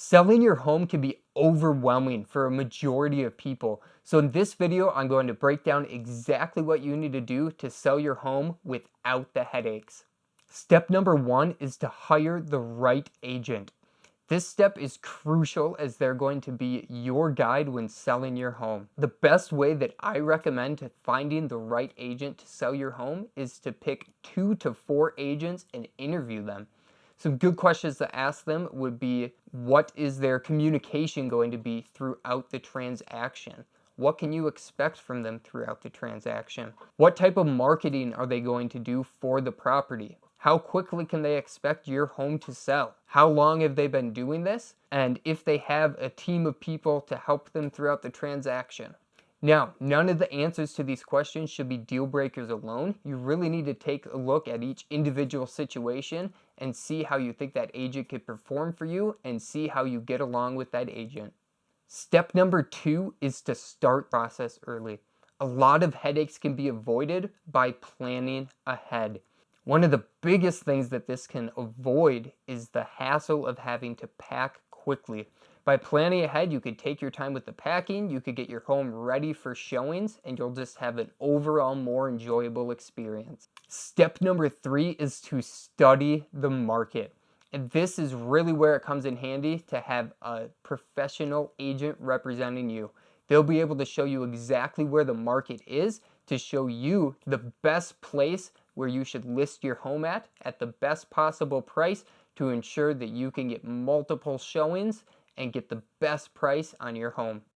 Selling your home can be overwhelming for a majority of people. So in this video, I'm going to break down exactly what you need to do to sell your home without the headaches. Step number one is to hire the right agent. This step is crucial as they're going to be your guide when selling your home. The best way that I recommend to finding the right agent to sell your home is to pick 2 to 4 agents and interview them. Some good questions to ask them would be, what is their communication going to be throughout the transaction? What can you expect from them throughout the transaction? What type of marketing are they going to do for the property? How quickly can they expect your home to sell? How long have they been doing this? And if they have a team of people to help them throughout the transaction. Now, none of the answers to these questions should be deal breakers alone. You really need to take a look at each individual situation and see how you think that agent could perform for you and see how you get along with that agent. Step number 2 is to start process early. A lot of headaches can be avoided by planning ahead. One of the biggest things that this can avoid is the hassle of having to pack quickly. By planning ahead, you could take your time with the packing, you could get your home ready for showings, and you'll just have an overall more enjoyable experience. Step number 3 is to study the market. And this is really where it comes in handy to have a professional agent representing you. They'll be able to show you exactly where the market is to show you the best place where you should list your home at the best possible price to ensure that you can get multiple showings and get the best price on your home.